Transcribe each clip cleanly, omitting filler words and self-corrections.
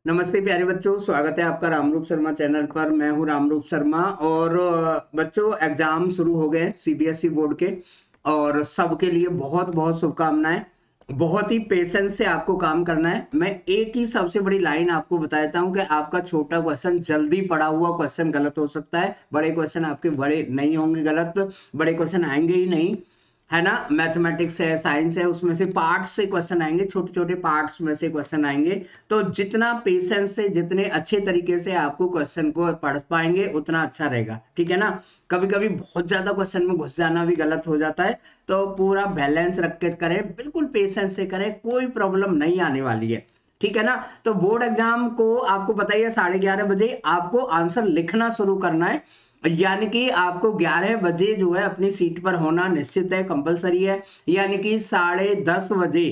नमस्ते प्यारे बच्चों, स्वागत है आपका रामरूप शर्मा चैनल पर। मैं हूं रामरूप शर्मा। और बच्चों, एग्जाम शुरू हो गए सीबीएसई बोर्ड के, और सबके लिए बहुत बहुत शुभकामनाएं। बहुत ही पेशेंस से आपको काम करना है। मैं एक ही सबसे बड़ी लाइन आपको बता देता हूं कि आपका छोटा क्वेश्चन, जल्दी पढ़ा हुआ क्वेश्चन गलत हो सकता है। बड़े क्वेश्चन आपके बड़े नहीं होंगे गलत, बड़े क्वेश्चन आएंगे ही नहीं, है ना। मैथमेटिक्स है, साइंस है, उसमें से पार्ट्स से क्वेश्चन आएंगे, छोटे छोटे पार्ट्स में से क्वेश्चन आएंगे। तो जितना पेशेंस से, जितने अच्छे तरीके से आपको क्वेश्चन को पढ़ पाएंगे उतना अच्छा रहेगा, ठीक है ना। कभी कभी बहुत ज्यादा क्वेश्चन में घुस जाना भी गलत हो जाता है। तो पूरा बैलेंस रख के करें, बिल्कुल पेशेंस से करें, कोई प्रॉब्लम नहीं आने वाली है, ठीक है ना। तो बोर्ड एग्जाम को आपको पता ही है, 11:30 बजे आपको आंसर लिखना शुरू करना है। यानी कि आपको 11 बजे जो है अपनी सीट पर होना निश्चित है, कंपलसरी है। यानी कि 10:30 बजे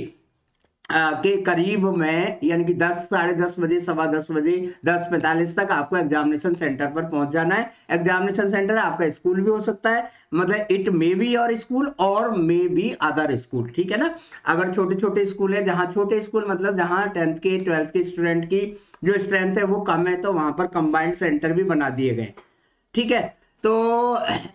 के करीब में, यानी कि 10, 10:30 बजे, 10:15 बजे, 10:45 तक आपको एग्जामिनेशन सेंटर पर पहुंच जाना है। एग्जामिनेशन सेंटर आपका स्कूल भी हो सकता है, मतलब it may be your school और मे बी अदर स्कूल, ठीक है ना। अगर छोटे छोटे स्कूल है, जहां छोटे स्कूल मतलब जहां 10th के 12th के स्टूडेंट की जो स्ट्रेंथ है वो कम है, तो वहां पर कंबाइंड सेंटर भी बना दिए गए, ठीक है। तो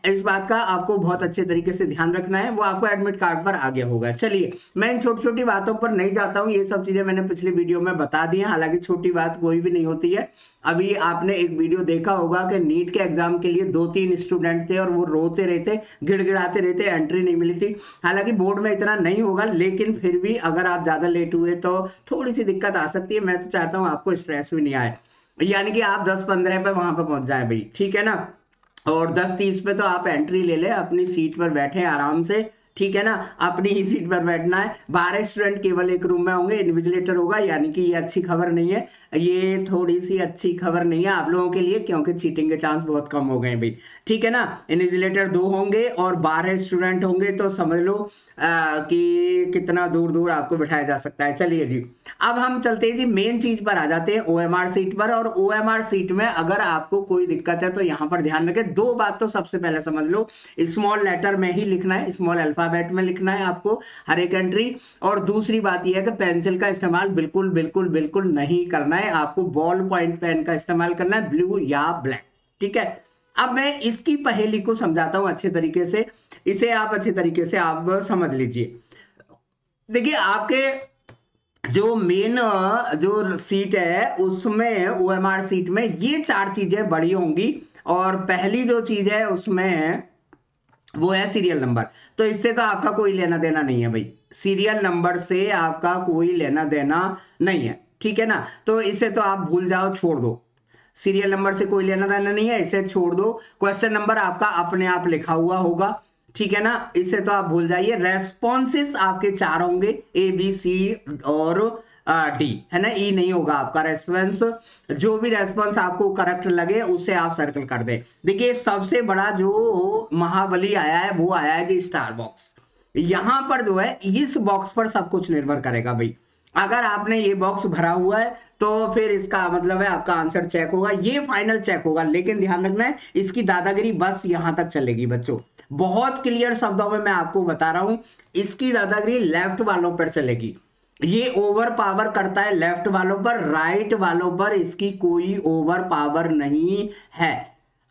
इस बात का आपको बहुत अच्छे तरीके से ध्यान रखना है, वो आपको एडमिट कार्ड पर आ गया होगा। चलिए, मैं इन छोटी छोटी बातों पर नहीं जाता हूं, ये सब चीजें मैंने पिछले वीडियो में बता दी हैं। हालांकि छोटी बात कोई भी नहीं होती है। अभी आपने एक वीडियो देखा होगा कि नीट के एग्जाम के लिए 2-3 स्टूडेंट थे और वो रोते रहते, गिड़गिड़ाते रहते, एंट्री नहीं मिली थी। हालांकि बोर्ड में इतना नहीं होगा, लेकिन फिर भी अगर आप ज्यादा लेट हुए तो थोड़ी सी दिक्कत आ सकती है। मैं तो चाहता हूँ आपको स्ट्रेस भी नहीं आए, यानी कि आप 10-15 पे वहां पर पहुंच जाए भाई, ठीक है ना। और 10:30 पे तो आप एंट्री ले ले, अपनी सीट पर बैठे आराम से, ठीक है ना। अपनी ही सीट पर बैठना है। 12 स्टूडेंट केवल एक रूम में होंगे, इन्विजिलेटर होगा। यानी कि ये अच्छी खबर नहीं है, ये थोड़ी सी अच्छी खबर नहीं है आप लोगों के लिए, क्योंकि चीटिंग के चांस बहुत कम हो गए भाई, ठीक है ना। इन्विजिलेटर 2 होंगे और 12 स्टूडेंट होंगे, तो समझ लो कि कितना दूर दूर आपको बिठाया जा सकता है। चलिए जी, अब हम चलते हैं जी, मेन चीज पर आ जाते हैं, ओएमआर सीट पर। और ओएमआर सीट में अगर आपको कोई दिक्कत है तो यहां पर ध्यान रखें, दो बात तो सबसे पहले समझ लो। स्मॉल लेटर में ही लिखना है, स्मॉल अल्फाबेट में लिखना है आपको हर एक एंट्री। और दूसरी बात यह है कि पेंसिल का इस्तेमाल बिल्कुल बिल्कुल बिल्कुल नहीं करना है, आपको बॉल पॉइंट पेन का इस्तेमाल करना है, ब्लू या ब्लैक, ठीक है। अब मैं इसकी पहेली को समझाता हूं अच्छे तरीके से, इसे आप अच्छे तरीके से आप समझ लीजिए। देखिए, आपके जो मेन जो सीट है उसमें, ओएमआर सीट में ये 4 चीजें बड़ी होंगी। और पहली जो चीज है उसमें वो है सीरियल नंबर। तो इससे तो आपका कोई लेना देना नहीं है भाई, सीरियल नंबर से आपका कोई लेना देना नहीं है, ठीक है ना। तो इसे तो आप भूल जाओ, छोड़ दो। सीरियल नंबर से कोई लेना देना नहीं है, इसे छोड़ दो। क्वेश्चन नंबर आपका अपने आप लिखा हुआ होगा, ठीक है ना। इसे तो आप भूल जाइए। रेस्पॉन्सेस आपके 4 होंगे, ए बी सी और डी, है ना। ई नहीं होगा आपका रेस्पॉन्स। जो भी रेस्पॉन्स आपको करेक्ट लगे उसे आप सर्कल कर दे। देखिए, सबसे बड़ा जो महाबली आया है वो आया है जी स्टार बॉक्स। यहां पर जो है, इस बॉक्स पर सब कुछ निर्भर करेगा भाई। अगर आपने ये बॉक्स भरा हुआ है तो फिर इसका मतलब है आपका आंसर चेक होगा, ये फाइनल चेक होगा। लेकिन ध्यान रखना है, इसकी दादागिरी बस यहां तक चलेगी बच्चों। बहुत क्लियर शब्दों में मैं आपको बता रहा हूं, इसकी दादागिरी लेफ्ट वालों पर चलेगी। ये ओवर पावर करता है लेफ्ट वालों पर, राइट वालों पर इसकी कोई ओवर पावर नहीं है।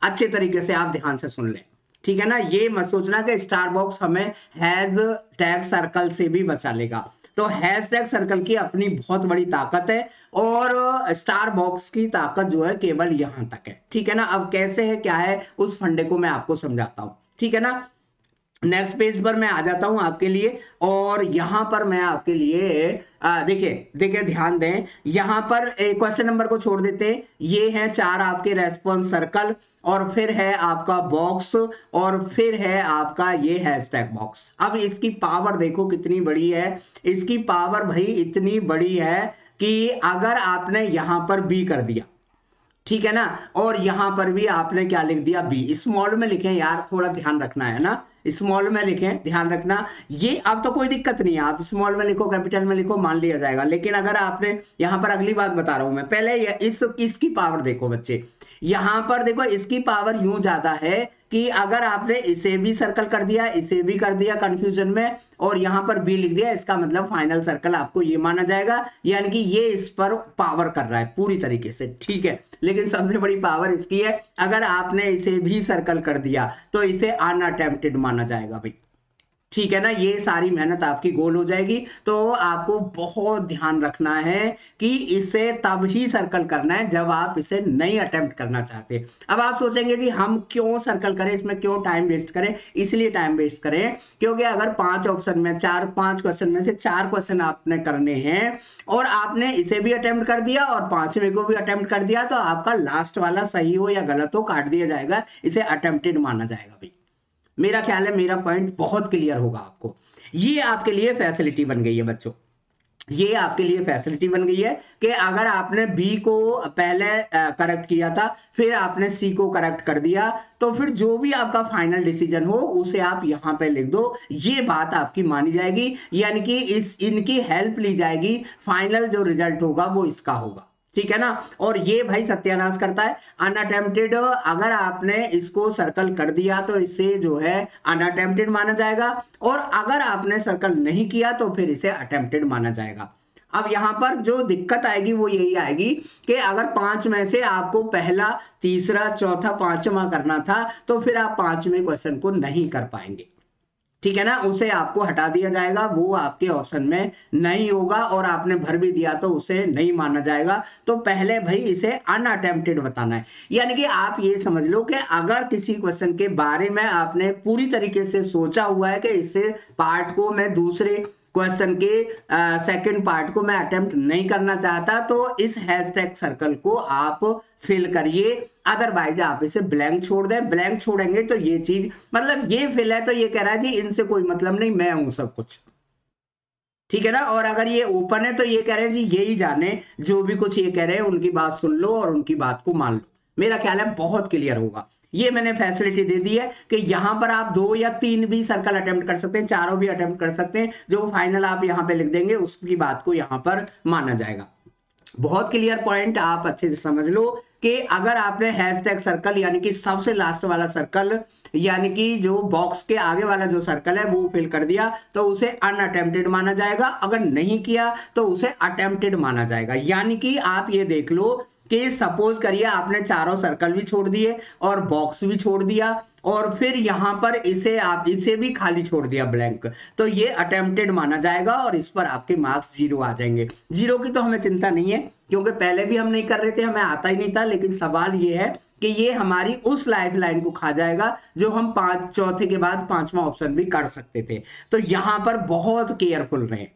अच्छे तरीके से आप ध्यान से सुन लें, ठीक है ना। ये मत सोचना कि स्टार बॉक्स हमें हैज टैग सर्कल से भी बचा लेगा। तो हैश टैग सर्कल की अपनी बहुत बड़ी ताकत है, और स्टार बॉक्स की ताकत जो है केवल यहां तक है, ठीक है ना। अब कैसे है, क्या है, उस फंडे को मैं आपको समझाता हूं, ठीक है ना। नेक्स्ट पेज पर मैं आ जाता हूं आपके लिए, और यहां पर मैं आपके लिए देखिए देखिए ध्यान दें, यहां पर क्वेश्चन नंबर को छोड़ देते हैं। ये हैं 4 आपके रेस्पॉन्स सर्कल, और फिर है आपका बॉक्स, और फिर है आपका ये हैशटैग बॉक्स। अब इसकी पावर देखो कितनी बड़ी है। इसकी पावर भाई इतनी बड़ी है कि अगर आपने यहां पर बी कर दिया, ठीक है ना, और यहां पर भी आपने क्या लिख दिया, बी। स्मॉल में लिखें यार, थोड़ा ध्यान रखना है ना, स्मॉल में लिखें, ध्यान रखना। ये अब तो कोई दिक्कत नहीं है, आप स्मॉल में लिखो, कैपिटल में लिखो, मान लिया जाएगा। लेकिन अगर आपने यहां पर, अगली बात बता रहा हूं मैं, पहले इसकी पावर देखो बच्चे। यहां पर देखो, इसकी पावर यूं ज्यादा है कि अगर आपने इसे भी सर्कल कर दिया, इसे भी कर दिया कंफ्यूजन में, और यहां पर बी लिख दिया, इसका मतलब फाइनल सर्कल आपको ये माना जाएगा, यानी कि ये इस पर पावर कर रहा है पूरी तरीके से, ठीक है। लेकिन सबसे बड़ी पावर इसकी है, अगर आपने इसे भी सर्कल कर दिया तो इसे अनअटेम्प्टेड माना जाएगा भाई, ठीक है ना। ये सारी मेहनत आपकी गोल हो जाएगी। तो आपको बहुत ध्यान रखना है कि इसे तब ही सर्कल करना है जब आप इसे नहीं अटेम्प्ट करना चाहते। अब आप सोचेंगे जी हम क्यों सर्कल करें, इसमें क्यों टाइम वेस्ट करें। इसलिए टाइम वेस्ट करें क्योंकि अगर 5 ऑप्शन में 4-5 क्वेश्चन में से 4 क्वेश्चन आपने करने हैं और आपने इसे भी अटेम्प्ट कर दिया और 5वें को भी अटेम्प्ट कर दिया, तो आपका लास्ट वाला सही हो या गलत हो काट दिया जाएगा, इसे अटेम्प्टेड माना जाएगा भाई। मेरा ख्याल है मेरा पॉइंट बहुत क्लियर होगा आपको। ये आपके लिए फैसिलिटी बन गई है बच्चों, ये आपके लिए फैसिलिटी बन गई है कि अगर आपने बी को पहले करेक्ट किया था, फिर आपने सी को करेक्ट कर दिया, तो फिर जो भी आपका फाइनल डिसीजन हो उसे आप यहां पे लिख दो, ये बात आपकी मानी जाएगी, यानी कि इनकी हेल्प ली जाएगी, फाइनल जो रिजल्ट होगा वो इसका होगा, ठीक है ना। और ये भाई सत्यानाश करता है अनअटेम्प्टेड। अगर आपने इसको सर्कल कर दिया तो इसे जो है अनअटेम्प्टेड माना जाएगा, और अगर आपने सर्कल नहीं किया तो फिर इसे अटेम्प्टेड माना जाएगा। अब यहां पर जो दिक्कत आएगी वो यही आएगी कि अगर 5 में से आपको पहला, तीसरा, चौथा, 5वां करना था, तो फिर आप 5वें क्वेश्चन को नहीं कर पाएंगे, ठीक है ना। उसे आपको हटा दिया जाएगा, वो आपके ऑप्शन में नहीं होगा, और आपने भर भी दिया तो उसे नहीं माना जाएगा। तो पहले भाई इसे अनअटेम्प्टेड बताना है, यानी कि आप ये समझ लो कि अगर किसी क्वेश्चन के बारे में आपने पूरी तरीके से सोचा हुआ है कि इससे पार्ट को मैं दूसरे क्वेश्चन के सेकंड पार्ट को मैं अटेम्प्ट नहीं करना चाहता, तो इस हैशटैग सर्कल को आप फिल करिए। अदरवाइज आप इसे ब्लैंक छोड़ दें, ब्लैंक छोड़ेंगे तो ये चीज मतलब ये फिल है तो ये कह रहा है जी इनसे कोई मतलब नहीं, मैं हूं सब कुछ, ठीक है ना। और अगर ये ओपन है तो ये कह रहे हैं जी यही जाने, जो भी कुछ ये कह रहे हैं उनकी बात सुन लो और उनकी बात को मान लो। मेरा ख्याल है बहुत क्लियर होगा। ये मैंने फैसिलिटी दे दी है कि यहां पर आप 2 या 3 भी सर्कल अटेम्प्ट कर सकते हैं, चारों भी अटेम्प्ट कर सकते हैं, जो फाइनल आप यहां पे लिख देंगे उसकी बात को यहां पर माना जाएगा। बहुत क्लियर पॉइंट, आप अच्छे से समझ लो कि अगर आपने हैशटैग सर्कल यानी कि सबसे लास्ट वाला सर्कल, यानी कि जो बॉक्स के आगे वाला जो सर्कल है वो फिल कर दिया तो उसे अनअटेम्प्टेड माना जाएगा, अगर नहीं किया तो उसे अटेम्प्टेड माना जाएगा। यानी कि आप ये देख लो कि सपोज करिए आपने चारों सर्कल भी छोड़ दिए और बॉक्स भी छोड़ दिया, और फिर यहां पर इसे भी खाली छोड़ दिया ब्लैंक, तो ये अटेम्प्टेड माना जाएगा और इस पर आपके मार्क्स 0 आ जाएंगे। 0 की तो हमें चिंता नहीं है क्योंकि पहले भी हम नहीं कर रहे थे, हमें आता ही नहीं था, लेकिन सवाल ये है कि ये हमारी उस लाइफ लाइन को खा जाएगा जो हम चौथे के बाद 5वां ऑप्शन भी कर सकते थे। तो यहां पर बहुत केयरफुल रहें,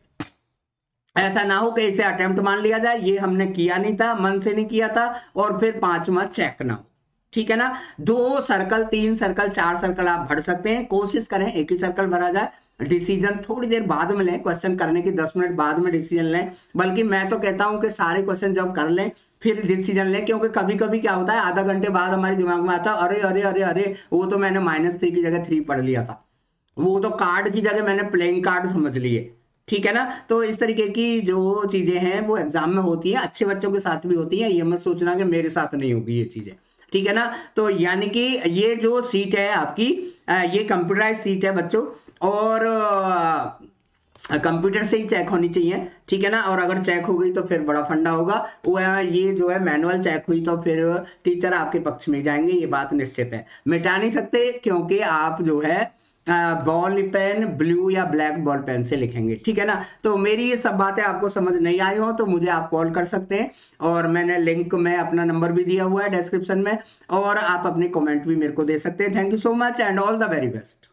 ऐसा ना हो कि इसे अटेम्प्ट मान लिया जाए, ये हमने किया नहीं था, मन से नहीं किया था, और फिर 5वां चेक ना हो, ठीक है ना। 2 सर्कल, 3 सर्कल, 4 सर्कल आप भर सकते हैं, कोशिश करें एक ही सर्कल भरा जाए। डिसीजन थोड़ी देर बाद में लें, क्वेश्चन करने की 10 मिनट बाद में डिसीजन लें, बल्कि मैं तो कहता हूं कि सारे क्वेश्चन जब कर लें फिर डिसीजन लें, क्योंकि कभी कभी क्या होता है आधा घंटे बाद हमारे दिमाग में आता है अरे अरे अरे अरे वो तो मैंने -3 की जगह 3 पढ़ लिया था, वो तो कार्ड की जगह मैंने प्लेइंग कार्ड समझ लिए, ठीक है ना। तो इस तरीके की जो चीजें हैं वो एग्जाम में होती है, अच्छे बच्चों के साथ भी होती है, ये मत सोचना कि मेरे साथ नहीं होगी ये चीजें, ठीक है ना। तो यानी कि ये जो सीट है आपकी, ये कंप्यूटराइज सीट है बच्चों, और कंप्यूटर से ही चेक होनी चाहिए, ठीक है ना। और अगर चेक हो गई तो फिर बड़ा फंडा होगा, वो ये जो है मैनुअल चेक हुई तो फिर टीचर आपके पक्ष में जाएंगे, ये बात निश्चित है। मिटा नहीं सकते क्योंकि आप जो है बॉल पेन ब्लू या ब्लैक बॉल पेन से लिखेंगे, ठीक है ना। तो मेरी ये सब बातें आपको समझ नहीं आई हो तो मुझे आप कॉल कर सकते हैं, और मैंने लिंक में अपना नंबर भी दिया हुआ है डिस्क्रिप्शन में, और आप अपने कमेंट भी मेरे को दे सकते हैं। Thank you so much and all the very best.